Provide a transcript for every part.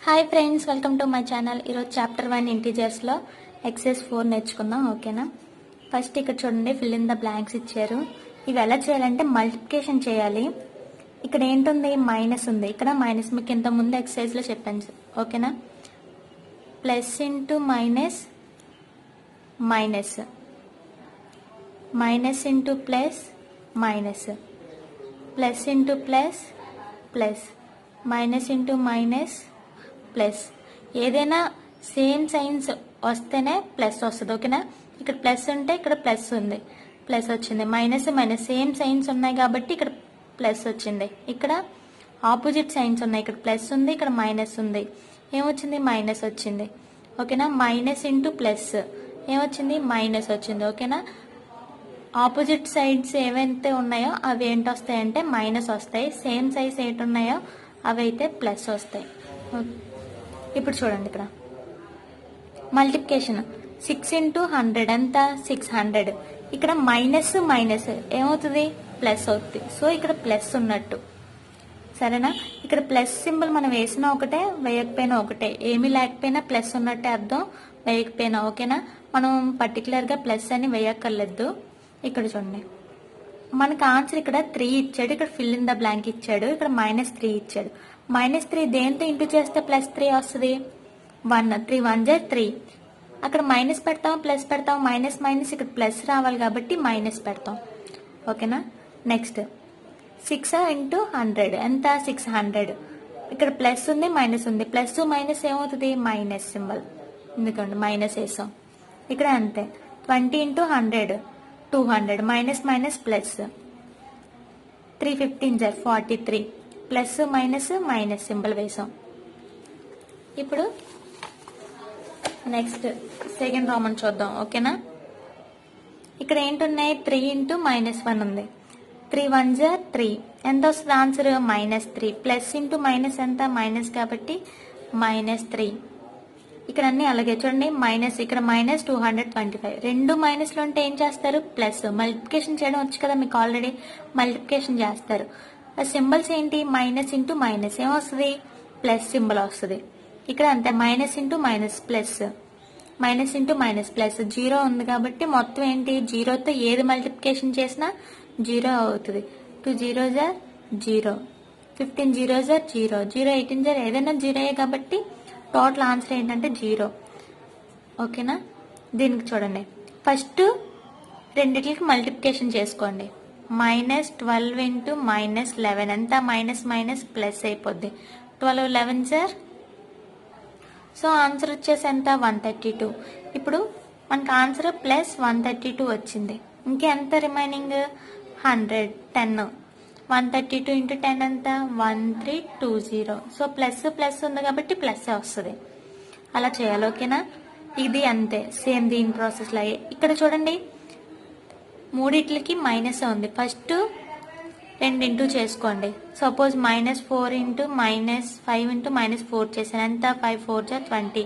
Hi friends, welcome to my channel. ఈరోజు chapter 1 ఇంటీజర్స్లో excise 4 నేర్చుకుందాం. ఓకేనా? ఫస్ట్ ఇక్కడ చూడండి, ఫిల్ ఇన్ ద బ్లాంక్స్ ఇచ్చారు. ఇవి ఎలా చేయాలంటే మల్టిప్లికేషన్ చేయాలి. ఇక్కడ ఏంటుంది, మైనస్ ఉంది. ఇక్కడ మైనస్ మీకు ఇంత ముందు ఎక్సైజ్లో చెప్పాను. ఓకేనా? Plus into minus, minus, minus into plus, minus, plus into plus, plus, minus into minus, plus. ఏదైనా సేమ్ సైన్స్ వస్తేనే ప్లస్ వస్తుంది. ఓకేనా? ఇక్కడ ప్లస్ ఉంటే ఇక్కడ ప్లస్ ఉంది, ప్లస్ వచ్చింది. మైనస్ మైనస్ సేమ్ సైన్స్ ఉన్నాయి కాబట్టి ఇక్కడ ప్లస్ వచ్చింది. ఇక్కడ ఆపోజిట్ సైన్స్ ఉన్నాయి. ఇక్కడ ప్లస్ ఉంది, ఇక్కడ మైనస్ ఉంది. ఏమొచ్చింది? మైనస్ వచ్చింది. ఓకేనా? మైనస్ ఇంటూ ప్లస్ ఏమొచ్చింది? మైనస్ వచ్చింది. ఓకేనా? ఆపోజిట్ సైడ్స్ ఏవైతే ఉన్నాయో అవి ఏంటి వస్తాయంటే మైనస్ వస్తాయి. సేమ్ సైజ్ ఏంటి ఉన్నాయో అవి అయితే ప్లస్ వస్తాయి. ఇప్పుడు చూడండి, ఇక్కడ మల్టిప్లికేషన్ 6 ఇంటూ 100 ఎంత? 600. ఇక్కడ మైనస్ మైనస్ ఏమవుతుంది? ప్లస్ అవుతుంది. సో ఇక్కడ ప్లస్ ఉన్నట్టు. సరేనా? ఇక్కడ ప్లస్ సింబల్ మనం వేసినా ఒకటే, వేయకపోయినా ఒకటే. ఏమీ లేకపోయినా ప్లస్ ఉన్నట్టే అర్థం, వేయకపోయినా. ఓకేనా? మనం పర్టికులర్గా ప్లస్ అని వేయక్కర్లేదు. ఇక్కడ చూడండి, మనకు ఆన్సర్ ఇక్కడ 3 ఇచ్చాడు. ఇక్కడ ఫిల్ ఇన్ ద బ్లాంక్ ఇచ్చాడు. ఇక్కడ -3 ఇచ్చాడు. -3 దేంతో ఇంటూ చేస్తే +3 వస్తుంది? 1. 3 1 జా 3. అక్కడ మైనస్ పెడతాం, ప్లస్ పెడతాం. మైనస్ మైనస్ ఇక్కడ ప్లస్ రావాలి కాబట్టి మైనస్ పెడతాం. ఓకేనా? నెక్స్ట్ 6 ఇంటూ 100 ఎంత? 600. ఇక్కడ ప్లస్ ఉంది, మైనస్ ఉంది. ప్లస్ మైనస్ ఏమవుతుంది? Minus symbol. ఎందుకండి మైనస్ వేసాం. ఇక్కడ అంతే. 20 ఇంటూ 100 200. Minus minus plus. 3 15 జా 43. ప్లస్ మైనస్ మైనస్ సింబల్ వేసాం. ఇప్పుడు నెక్స్ట్ సెకండ్ రామన్ చూద్దాం. ఓకేనా? ఇక్కడ ఏంటున్నాయి? 3 ఇంటూ -1 ఉంది. 3 1 జా 3. ఎంత వస్తుంది ఆన్సర్? -3. ప్లస్ ఇంటూ మైనస్ ఎంత? మైనస్ కాబట్టి -3. ఇక్కడ అన్ని అలాగే చూడండి. మైనస్, ఇక్కడ -225. రెండు మైనస్లు ఉంటే ఏం చేస్తారు? ప్లస్. మల్టిప్లికేషన్ చేయడం వచ్చు కదా మీకు, ఆల్రెడీ మల్టిప్లికేషన్ చేస్తారు. ఆ సింబల్స్ ఏంటి? మైనస్ ఇంటూ మైనస్ ఏమొస్తుంది? ప్లస్ సింబల్ వస్తుంది. ఇక్కడ అంతే. Minus into minus plus, minus into minus plus. 0 ఉంది కాబట్టి మొత్తం ఏంటి? 0తో ఏది మల్టిప్లికేషన్ చేసినా 0 అవుతుంది. 2 0 జా 0. 15 0 జా 0. 0 18 జా ఏదైనా 0 కాబట్టి టోటల్ ఆన్సర్ ఏంటంటే 0. ఓకేనా? దీనికి చూడండి, ఫస్ట్ రెండిటికి మల్టిప్లికేషన్ చేసుకోండి. -12 ఇంటూ -11 ఎంత? మైనస్ మైనస్ ప్లస్ అయిపోద్ది. 12 11 సార్. సో ఆన్సర్ వచ్చేసి ఎంత? 132. ఇప్పుడు మనకు ఆన్సర్ +132 వచ్చింది. ఇంకెంత రిమైనింగ్? 100 10. 132 ఇంటూ 10 ఎంత? 1320. సో ప్లస్ ప్లస్ ఉంది కాబట్టి ప్లస్ వస్తుంది. అలా చేయాలి. ఓకేనా? ఇది అంతే, సేమ్ దీని ప్రాసెస్ లాగే. ఇక్కడ చూడండి, మూడిట్లకి మైనస్ ఉంది. ఫస్ట్ 2 ఇంటూ చేసుకోండి. సపోజ్ -4 ఇంటూ -5 ఇంటూ -4 చేశాను. ఎంత? 5 4 జా 20.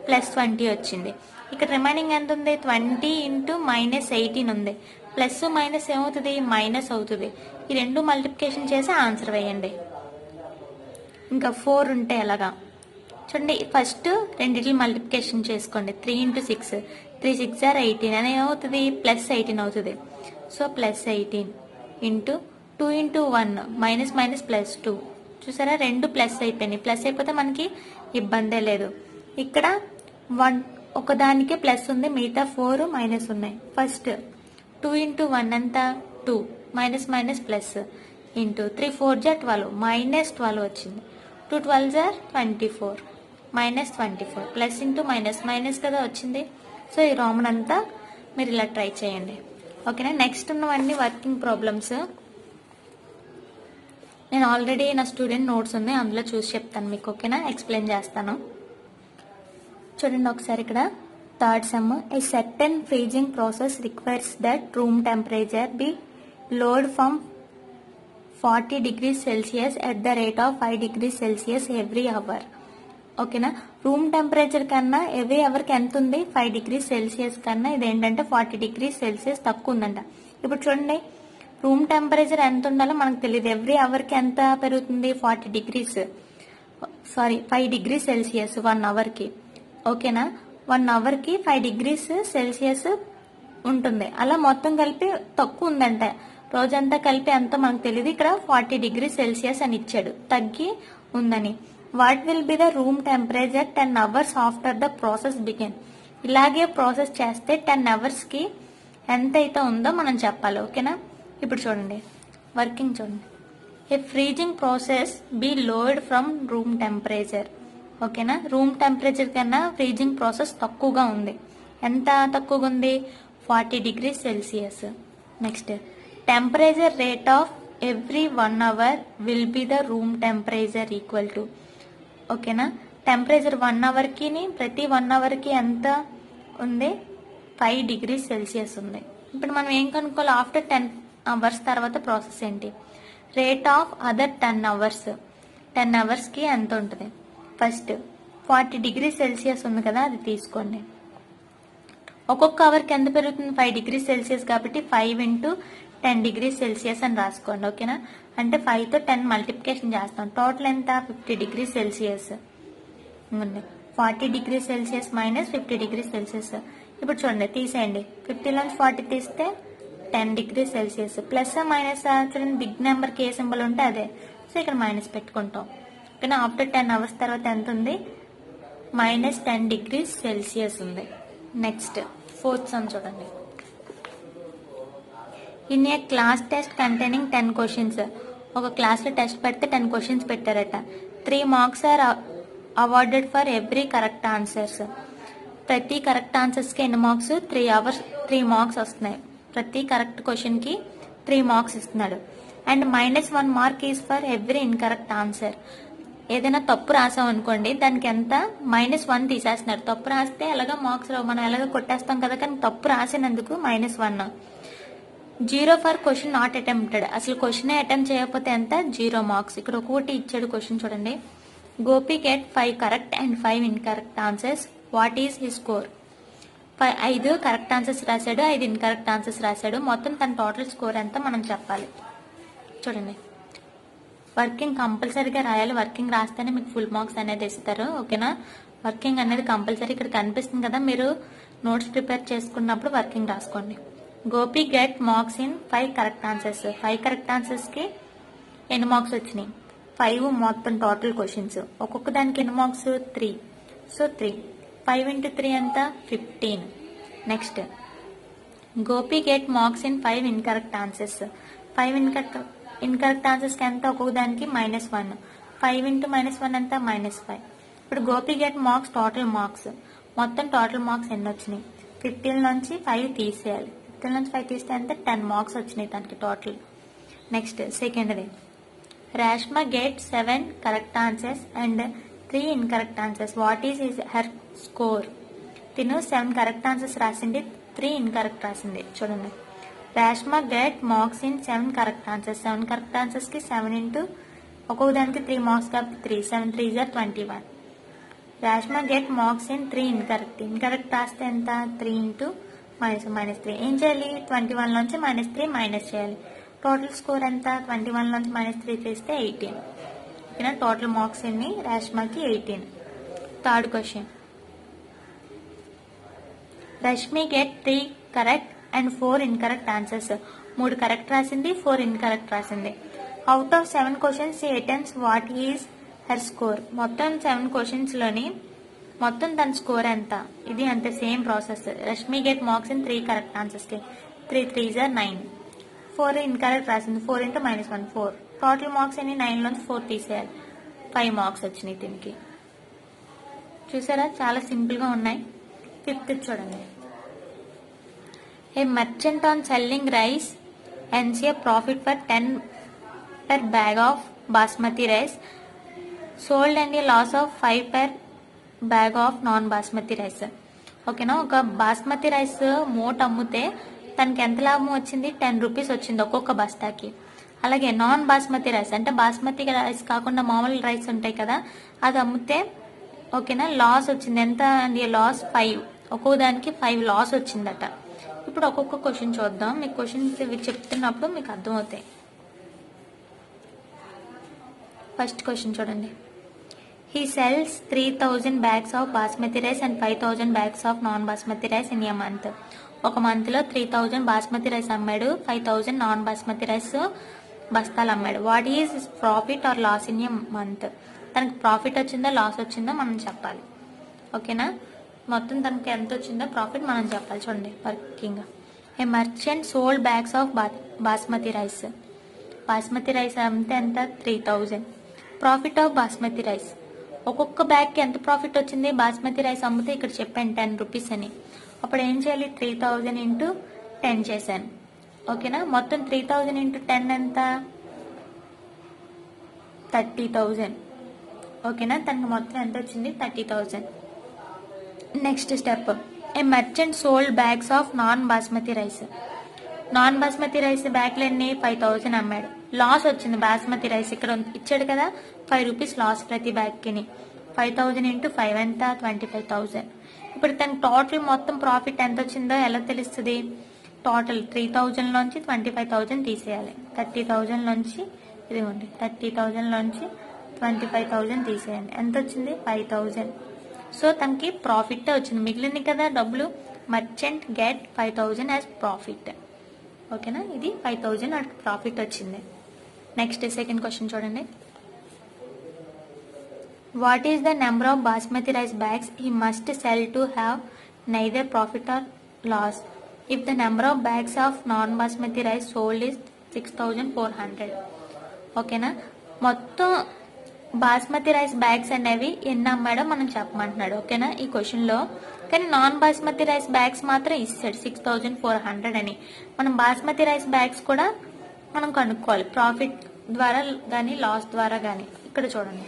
+20 వచ్చింది. ఇక్కడ రిమైనింగ్ ఎంత ఉంది? 20 ఇంటూ -18 ఉంది. ప్లస్ మైనస్ ఏమవుతుంది? మైనస్ అవుతుంది. ఈ రెండు మల్టిప్లికేషన్ చేసి ఆన్సర్ వేయండి. ఇంకా 4 ఉంటే ఎలాగా చూడండి. ఫస్ట్ రెండిట్లు మల్టిప్లికేషన్ చేసుకోండి. 3 ఇంటూ 6 3 6 జా 18 అని ఏమవుతుంది? +18 అవుతుంది. So +18 into 2 into 1 minus minus +2. చూసారా, రెండు ప్లస్ అయిపోయినాయి. ప్లస్ అయిపోతే మనకి ఇబ్బందే లేదు. ఇక్కడ 1 ఒకదానికే ప్లస్ ఉంది, మిగతా 4 మైనస్ ఉన్నాయి. ఫస్ట్ 2 ఇంటూ 1 ఎంత? 2. మైనస్ మైనస్ ప్లస్ ఇంటూ 3 4 జా 12. -12 వచ్చింది. 2 12 జా 24. -24. ప్లస్ ఇంటూ మైనస్ మైనస్ కదా వచ్చింది. సో ఈ రామన్ అంతా మీరు ఇలా ట్రై చేయండి. ఓకేనా? నెక్స్ట్ ఉన్నవన్నీ వర్కింగ్ ప్రాబ్లమ్స్. నేను ఆల్రెడీ నా స్టూడెంట్ నోట్స్ ఉన్నాయి, అందులో చూసి చెప్తాను మీకు. ఓకేనా? ఎక్స్ప్లెయిన్ చేస్తాను. చూడండి ఒకసారి. ఇక్కడ third sum. A certain freezing process requires that room temperature be lowered from 40 degrees Celsius at the rate of 5 degrees Celsius every hour. ఓకేనా? రూమ్ టెంపరేచర్ కన్నా ఎవ్రీ అవర్కి ఎంత ఉంది? 5 degrees Celsius కన్నా ఇదేంటంటే 40 degrees Celsius తక్కువ ఉందంట. ఇప్పుడు చూడండి, రూమ్ టెంపరేచర్ ఎంత ఉండాలో మనకు తెలియదు. ఎవ్రీ అవర్కి ఎంత పెరుగుతుంది? 40 degrees. 5 degree Celsius 1 అవర్కి. ఓకేనా, 1 అవర్కి 5 డిగ్రీస్ సెల్సియస్ ఉంటుంది. అలా మొత్తం కలిపి తక్కువ ఉందంటే రోజంతా కలిపి ఎంతో మనకు తెలియదు. ఇక్కడ 40 డిగ్రీ సెల్సియస్ అని ఇచ్చాడు, తగ్గి ఉందని. What will be the room temperature 10 hours after the process begin. ఇలాగే ప్రాసెస్ చేస్తే 10 అవర్స్కి ఎంత అయితే ఉందో మనం చెప్పాలి. ఓకేనా, ఇప్పుడు చూడండి వర్కింగ్ చూడండి. A freezing process be lowered from room temperature. ఓకేనా, రూమ్ టెంపరేచర్ కన్నా ఫ్రీజింగ్ ప్రాసెస్ తక్కువగా ఉంది. ఎంత తక్కువగా ఉంది? 40 degree Celsius. Next, temperature rate of every 1 hour will be the room temperature equal to. ఓకేనా, టెంపరేచర్ 1 అవర్కి ప్రతి 1 అవర్కి ఎంత ఉంది? 5 డిగ్రీ సెల్సియస్ ఉంది. ఇప్పుడు మనం ఏం కనుక్కోవాలి? ఆఫ్టర్ 10 అవర్స్ తర్వాత ప్రాసెస్ ఏంటి? Rate of other 10 hours. 10 అవర్స్కి ఎంత ఉంటుంది? ఫస్ట్ 40 డిగ్రీ సెల్సియస్ ఉంది కదా, అది తీసుకోండి. ఒక్కొక్క అవర్కి ఎంత పెరుగుతుంది? 5 డిగ్రీ సెల్సియస్ కాబట్టి 5 ఇంటూ 10 డిగ్రీ సెల్సియస్ అని రాసుకోండి. ఓకేనా, అంటే 5తో 10 మల్టిప్లికేషన్ చేస్తాం. టోటల్ ఎంత? 50 డిగ్రీ సెల్సియస్ ఉంది. 40 degree Celsius minus 50 degree Celsius. ఇప్పుడు చూడండి తీసేయండి. 50లోంచి 40 తీస్తే 10 డిగ్రీ సెల్సియస్. ప్లస్ మైనస్ చూడండి, బిగ్ నెంబర్కి ఏ సింబల్ ఉంటే అదే, సో ఇక్కడ మైనస్ పెట్టుకుంటాం. ఓకేనా, ఆఫ్టర్ 10 అవర్స్ తర్వాత ఎంత ఉంది? -10 డిగ్రీ సెల్సియస్ ఉంది. నెక్స్ట్ 4th సమ్ చూడండి. In a class test containing 10 questions. ఒక క్లాస్లో టెస్ట్ పెడితే 10 క్వశ్చన్స్ పెట్టారట. 3 marks are awarded for every correct answers. ప్రతి కరెక్ట్ ఆన్సర్స్కి ఎన్ని మార్క్స్? 3 మార్క్స్ వస్తున్నాయి. ప్రతి కరెక్ట్ క్వశ్చన్కి 3 మార్క్స్ ఇస్తున్నాడు. And -1 mark is for every incorrect answer. ఏదైనా తప్పు రాసాం అనుకోండి, దానికి ఎంత? -1 తీసేస్తున్నారు. తప్పు రాస్తే ఎలాగ మార్క్స్ రావు, మనం ఎలాగ కొట్టేస్తాం కదా, కానీ తప్పు రాసినందుకు -1. 0 ఫర్ క్వశ్చన్ నాట్ అటెంప్టెడ్. అసలు క్వశ్చన్ అటెంప్ట్ చేయకపోతే ఎంత? 0 మార్క్స్. ఇక్కడ ఒకటి ఇచ్చాడు క్వశ్చన్ చూడండి. Gopi get 5 correct and 5 incorrect answers. What is his score? 5 correct answers రాశాడు, 5 ఇన్కరెక్ట్ ఆన్సర్స్ రాశాడు. మొత్తం తన టోటల్ స్కోర్ ఎంత మనం చెప్పాలి. చూడండి, వర్కింగ్ కంపల్సరీగా రాయాలి. వర్కింగ్ రాస్తేనే మీకు ఫుల్ మార్క్స్ అనేది ఇస్తారు. ఓకేనా, వర్కింగ్ అనేది కంపల్సరీ. ఇక్కడ కనిపిస్తుంది కదా, మీరు నోట్స్ ప్రిపేర్ చేసుకున్నప్పుడు వర్కింగ్ రాసుకోండి. Gopi get marks in 5 correct answers. 5 correct ఆన్సర్స్కి ఎన్ని మార్క్స్ వచ్చినాయి? 5 మొత్తం టోటల్ క్వశ్చన్స్. ఒక్కొక్క దానికి ఎన్ని మార్క్స్? 3. సో 3. 5 ఇంటూ 3 ఎంత? 15. Next, Gopi get marks in 5 incorrect answers. 5 incorrect ఆన్సర్స్కి ఎంత? ఒక్కొక్క దానికి -1. 5 ఇంటూ -1 ఎంత? -5. ఇప్పుడు Gopi get marks total marks. మొత్తం టోటల్ మార్క్స్ ఎన్ని వచ్చినాయి? 15 నుంచి 5 తీసేయాలి. 15 నుంచి 5 తీస్తే ఎంత? 10 మార్క్స్ వచ్చినాయి దానికి టోటల్. నెక్స్ట్ సెకండ్ది, Rashma get 7 correct answers and 3 incorrect answers. What is her score? తిను 7 కరెక్ట్ ఆన్సర్స్ రాసింది, 3 ఇన్కరెక్ట్ రాసింది. చూడండి, Rashma get marks in 7 correct answers. 7 correct ఆన్సర్స్కి 7 ఇంటూ ఒక్కొక్క దానికి 3 మార్క్స్ కాబట్టి 3. 7 3 is 21. Rashma get marks in 3 incorrect రాస్తే ఎంత? 3 ఇంటూ -3. ఏం చేయాలి? 21 నుంచి -3 మైనస్ చేయాలి. టోటల్ స్కోర్ ఎంత? 21 నుంచి -3 తీస్తే 18. ఓకేనా, టోటల్ మార్క్స్ ఎన్ని? రాష్మాకి 18. Third question, Rashmi get 3 correct and 4 incorrect answers. 3 correct రాసింది, 4 ఇన్కరెక్ట్ రాసింది. Out of 7 questions she attempts. What is her score? మొత్తం 7 క్వశ్చన్స్లోని మొత్తం తన స్కోర్ ఎంత? ఇది అంతే same process. Rashmi get marks in 3 correct ఆన్సర్స్కి 3 3 is 9. 4 ఇన్కరెక్ట్ రాసింది, 4 ఇంటూ -1 4. టోటల్ మార్క్స్ ఎన్ని? 9 నుంచి 4 తీసేయాలి. 5 మార్క్స్ వచ్చినాయి దీనికి. చూసారా, చాలా సింపుల్గా ఉన్నాయి. 5th చూడండి. ఏ merchant on selling rice earns a profit for 10 per bag of basmati rice sold and a loss of 5 per bag of non basmati rice. ఓకేనా, ఒక బాస్మతి రైస్ మూట అమ్మితే తనకి ఎంత లాభం వచ్చింది? 10 రూపీస్ వచ్చింది ఒక్కొక్క బస్తాకి. అలాగే నాన్ బాస్మతి రైస్ అంటే బాస్మతి రైస్ కాకుండా మామూలు రైస్ ఉంటాయి కదా, అది అమ్మితే ఓకేనా లాస్ వచ్చింది. ఎంత అండి లాస్? 5. ఒక్కొక్క దానికి 5 లాస్ వచ్చిందట. ఇప్పుడు ఒక్కొక్క క్వశ్చన్ చూద్దాం. మీకు క్వశ్చన్స్ ఇవి చెప్తున్నప్పుడు మీకు అర్థమవుతాయి. ఫస్ట్ క్వశ్చన్ చూడండి. He sells 3,000 bags of basmati rice and 5,000 bags of non-basmati rice in a month. ఒక మంత్లో 3,000 బాస్మతి రైస్ అమ్మాడు, 5,000 నాన్ బాస్మతి రైస్ బస్తాలు అమ్మాడు. What is profit or loss in a month? తనకు ప్రాఫిట్ వచ్చిందో లాస్ వచ్చిందో మనం చెప్పాలి. ఓకేనా? మొత్తం తనకి ఎంత వచ్చిందో ప్రాఫిట్ మనం చెప్పాలి. చూడండి working. A merchant sold bags of basmati rice. Basmati rice అమ్మితే ఎంత? 3,000. Profit of basmati rice. ఒక్కొక్క బ్యాగ్కి ఎంత ప్రాఫిట్ వచ్చింది? బాస్మతి రైస్ అమ్మితే ఇక్కడ చెప్పాను 10 రూపీస్ అని. అప్పుడు ఏం చేయాలి? 3,000 ఇంటూ 10 చేశాను. ఓకేనా? మొత్తం 3,000 ఇంటూ 10 ఎంత? 30,000. ఓకేనా? తనకు మొత్తం ఎంత వచ్చింది? 30,000. Next step. A merchant sold bags of non basmati rice. Non basmati rice బ్యాగ్లు ఎన్ని? 5,000 అమ్మాడు. లాస్ వచ్చింది బాస్మతి రైస్ ఇక్కడ ఇచ్చాడు కదా, 5 రూపీస్ లాస్ ప్రతి బ్యాగ్కి. 5,000 ఇంటూ 5 ఎంత? 25,000. ఇప్పుడు తనకి టోటల్ మొత్తం ప్రాఫిట్ ఎంత వచ్చిందో ఎలా తెలుస్తుంది? టోటల్ 3,000 నుంచి 25,000 తీసేయాలి. 30,000 నుంచి ఇదిగోండి 30,000 నుంచి 25,000 తీసేయండి. ఎంత వచ్చింది? 5,000. సో తనకి ప్రాఫిట్ వచ్చింది, మిగిలింది కదా డబ్బులు. Merchant get 5,000 as profit. ఓకేనా? ఇది 5,000 ప్రాఫిట్ వచ్చింది. నెక్స్ట్ సెకండ్ క్వశ్చన్ చూడండి. What is the number of basmati rice bags he must sell to have neither profit or loss if the number of bags of non basmati rice sold is 6,400. ఓకేనా? మొత్తం basmati rice bags అనేవి ఎన్ని అమ్మాడో మనం చెప్పమంటున్నాడు. ఓకేనా? ఈ క్వశ్చన్లో కానీ నాన్ బాస్మతి రైస్ బ్యాగ్స్ మాత్రం ఇస్తాడు 6,400 అని. మనం బాస్మతి రైస్ బ్యాగ్స్ కూడా మనం కనుక్కోవాలి, ప్రాఫిట్ ద్వారా కానీ లాస్ ద్వారా కానీ. ఇక్కడ చూడండి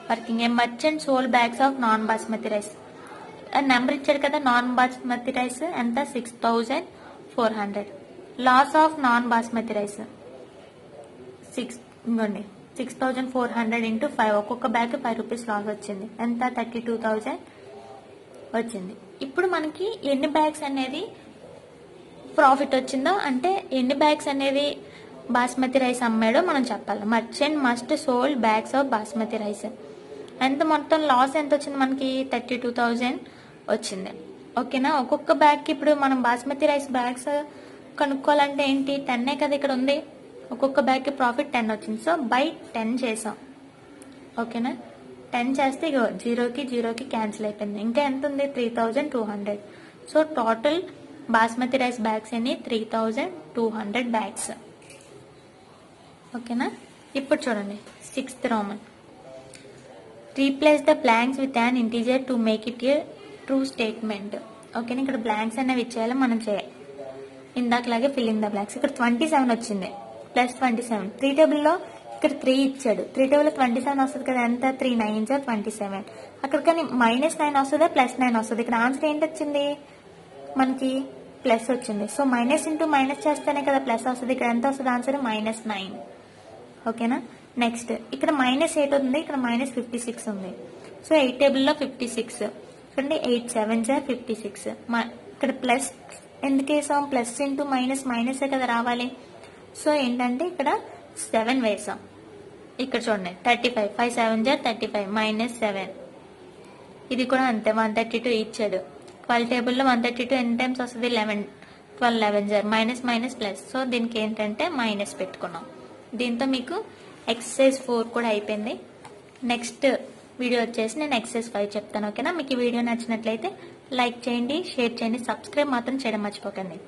working. A merchant sold bags of non basmati rice. Number ఇచ్చాడు కదా, నాన్ బాస్మతి రైస్ ఎంత? 6,400. Loss of non basmati rice 6,400 into 5. ఒక్కొక్క బ్యాగ్ 5 రూపీస్ లాస్ వచ్చింది. ఎంత? 32,000 వచ్చింది. ఇప్పుడు మనకి ఎన్ని బ్యాగ్స్ అనేది ప్రాఫిట్ వచ్చిందో, అంటే ఎన్ని బ్యాగ్స్ అనేది బాస్మతి రైస్ అమ్మాడో మనం చెప్పాలి. Merchant must sold bags of basmati rice. ఎంత మొత్తం లాస్ ఎంత వచ్చింది మనకి? 32,000 వచ్చింది. ఓకేనా? ఒక్కొక్క బ్యాగ్కి ఇప్పుడు మనం బాస్మతి రైస్ బ్యాగ్స్ కనుక్కోవాలంటే ఏంటి? 10 కదా ఇక్కడ ఉంది. ఒక్కొక్క బ్యాగ్కి ప్రాఫిట్ 10 వచ్చింది. సో బై 10 చేసాం. ఓకేనా? 10 చేస్తే ఇగో 0కి క్యాన్సిల్ అయిపోయింది. ఇంకా ఎంత ఉంది? 3,200. So total basmati rice bags ఎన్ని? 3,200 బ్యాగ్స్. ఓకేనా? ఇప్పుడు చూడండి 6th Roman. Replace the blanks with an integer to make it A true statement. ఓకేనా? ఇక్కడ బ్లాంక్స్ అనేవి ఇచ్చేయాలి, మనం చేయాలి. ఇందాకలాగే ఫిల్లింగ్ ద బ్లాంక్స్. ఇక్కడ 27 వచ్చింది, ప్లస్ 27. 3 టేబుల్లో ఇక్కడ 3 ఇచ్చాడు. 3 టేబుల్లో 27 వస్తుంది కదా, ఎంత? 3 9s 27. అక్కడ కానీ -9 వస్తుందా +9 వస్తుంది? ఇక్కడ ఆన్సర్ ఏంటి వచ్చింది మనకి? ప్లస్ వచ్చింది. సో మైనస్ ఇంటూ మైనస్ చేస్తేనే కదా ప్లస్ వస్తుంది. ఇక్కడ ఎంత వస్తుంది ఆన్సర్? -9. ఓకేనా? నెక్స్ట్ ఇక్కడ -8 ఉంది, ఇక్కడ -56 ఉంది. సో 8 టేబుల్లో 56. చూడండి 8 7s 56. ఇక్కడ ప్లస్ ఎందుకు వేసాం? ప్లస్ ఇంటూ మైనస్ మైనసే కదా రావాలి. సో ఏంటంటే ఇక్కడ 7 వేసాం. ఇక్కడ చూడండి 35. 5 7s 35 -7. ఇది కూడా అంతే, 132 ఇచ్చాడు. 12 టేబుల్లో 132 ఎన్ని టైమ్స్ వస్తుంది? 11. 12 11s minus minus plus. So దీనికి ఏంటంటే మైనస్ పెట్టుకున్నాం. దీంతో మీకు ఎక్సర్సైజ్ 4 కూడా అయిపోయింది. నెక్స్ట్ వీడియో వచ్చేసి నేను ఎక్సర్సైజ్ 5 చెప్తాను. ఓకేనా? మీకు ఈ వీడియో నచ్చినట్లయితే లైక్ చేయండి, షేర్ చేయండి, సబ్స్క్రైబ్ మాత్రం చేయడం మర్చిపోకండి.